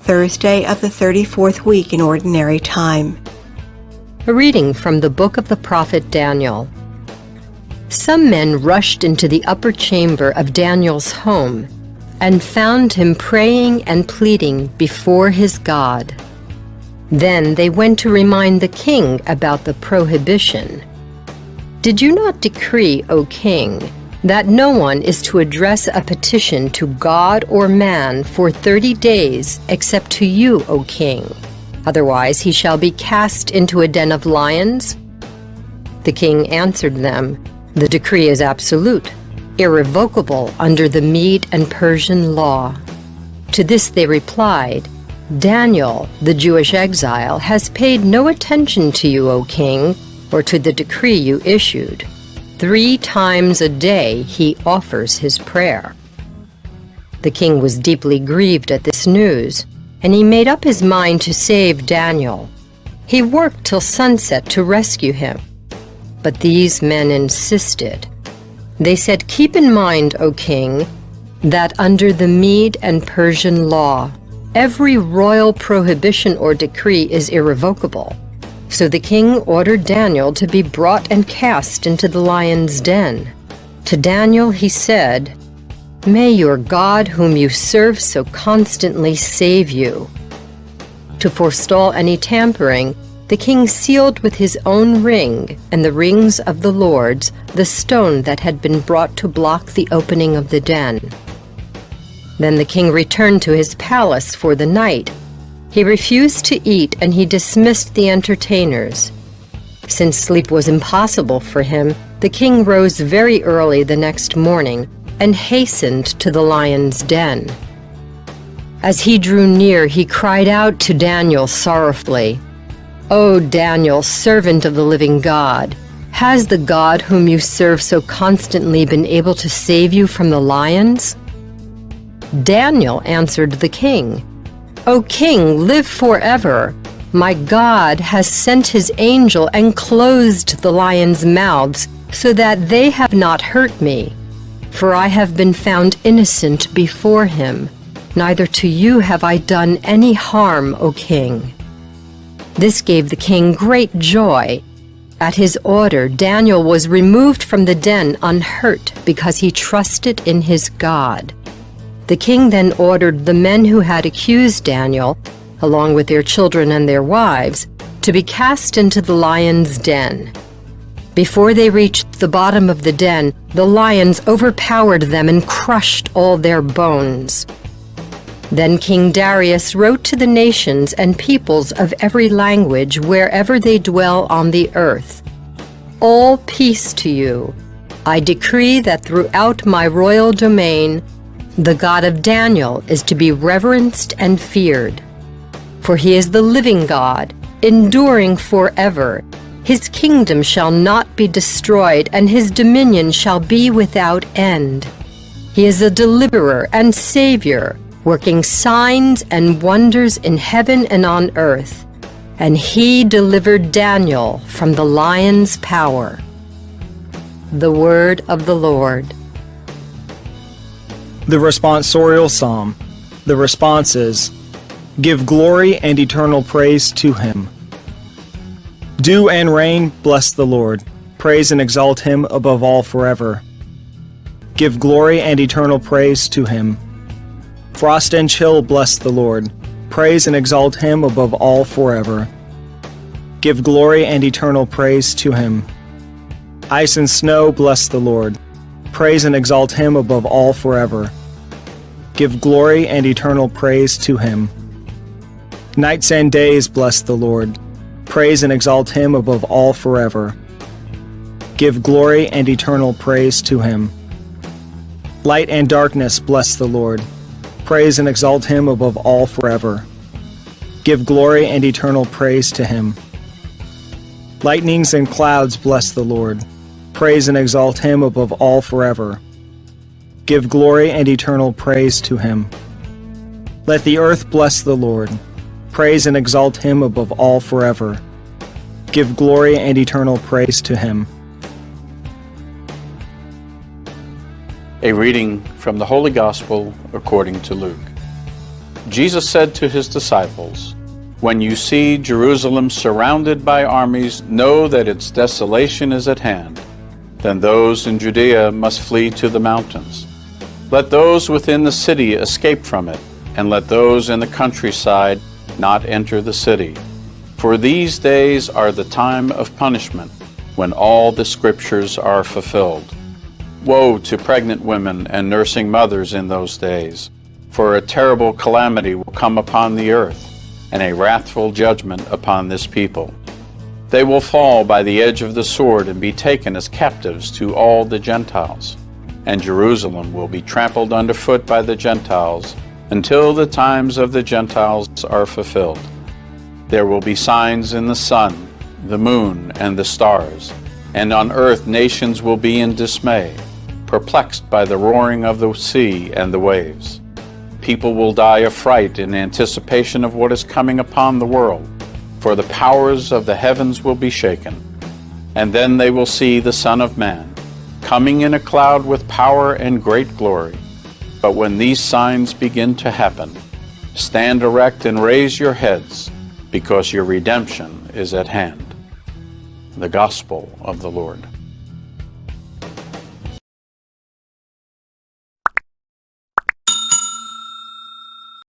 Thursday of the 34th week in Ordinary Time. A reading from the book of the prophet Daniel. Some men rushed into the upper chamber of Daniel's home and found him praying and pleading before his God. Then they went to remind the king about the prohibition. Did you not decree, O king, that no one is to address a petition to God or man for 30 days except to you, O king? Otherwise he shall be cast into a den of lions? The king answered them, The decree is absolute, irrevocable under the Mede and Persian law. To this they replied, Daniel, the Jewish exile, has paid no attention to you, O king, or to the decree you issued. 3 times a day he offers his prayer. The king was deeply grieved at this news, and he made up his mind to save Daniel. He worked till sunset to rescue him. But these men insisted. They said, Keep in mind, O king, that under the Mede and Persian law, every royal prohibition or decree is irrevocable. So the king ordered Daniel to be brought and cast into the lion's den. To Daniel he said, May your God, whom you serve so constantly, save you. To forestall any tampering, the king sealed with his own ring and the rings of the lords the stone that had been brought to block the opening of the den. Then the king returned to his palace for the night. He refused to eat, and he dismissed the entertainers. Since sleep was impossible for him, the king rose very early the next morning and hastened to the lion's den. As he drew near, he cried out to Daniel sorrowfully, O Daniel, servant of the living God, has the God whom you serve so constantly been able to save you from the lions? Daniel answered the king, O king, live forever. My God has sent his angel and closed the lions' mouths so that they have not hurt me. For I have been found innocent before him. Neither to you have I done any harm, O king. This gave the king great joy. At his order, Daniel was removed from the den unhurt because he trusted in his God. The king then ordered the men who had accused Daniel, along with their children and their wives, to be cast into the lion's den. Before they reached the bottom of the den, the lions overpowered them and crushed all their bones. Then King Darius wrote to the nations and peoples of every language wherever they dwell on the earth, All peace to you. I decree that throughout my royal domain, the God of Daniel is to be reverenced and feared. For he is the living God, enduring forever. His kingdom shall not be destroyed, and his dominion shall be without end. He is a deliverer and savior, working signs and wonders in heaven and on earth. And he delivered Daniel from the lion's power. The word of the Lord. The responsorial psalm. The response is, Give glory and eternal praise to him. Dew and rain, bless the Lord. Praise and exalt him above all forever. Give glory and eternal praise to him. Frost and chill, bless the Lord. Praise and exalt him above all forever. Give glory and eternal praise to him. Ice and snow, bless the Lord. Praise and exalt him above all forever. Give glory and eternal praise to him. Nights and days, bless the Lord. Praise and exalt him above all forever. Give glory and eternal praise to him. Light and darkness, bless the Lord. Praise and exalt him above all forever. Give glory and eternal praise to him. Lightnings and clouds, bless the Lord. Praise and exalt him above all forever. Give glory and eternal praise to him. Let the earth bless the Lord. Praise and exalt him above all forever. Give glory and eternal praise to him. A reading from the Holy Gospel according to Luke. Jesus said to his disciples, "When you see Jerusalem surrounded by armies, know that its desolation is at hand. Then those in Judea must flee to the mountains. Let those within the city escape from it, and let those in the countryside not enter the city. For these days are the time of punishment, when all the scriptures are fulfilled. Woe to pregnant women and nursing mothers in those days, for a terrible calamity will come upon the earth, and a wrathful judgment upon this people. They will fall by the edge of the sword and be taken as captives to all the Gentiles, and Jerusalem will be trampled underfoot by the Gentiles until the times of the Gentiles are fulfilled. There will be signs in the sun, the moon, and the stars, and on earth nations will be in dismay, perplexed by the roaring of the sea and the waves. People will die of fright in anticipation of what is coming upon the world, for the powers of the heavens will be shaken. And then they will see the Son of Man, coming in a cloud with power and great glory. But when these signs begin to happen, stand erect and raise your heads, because your redemption is at hand." The Gospel of the Lord.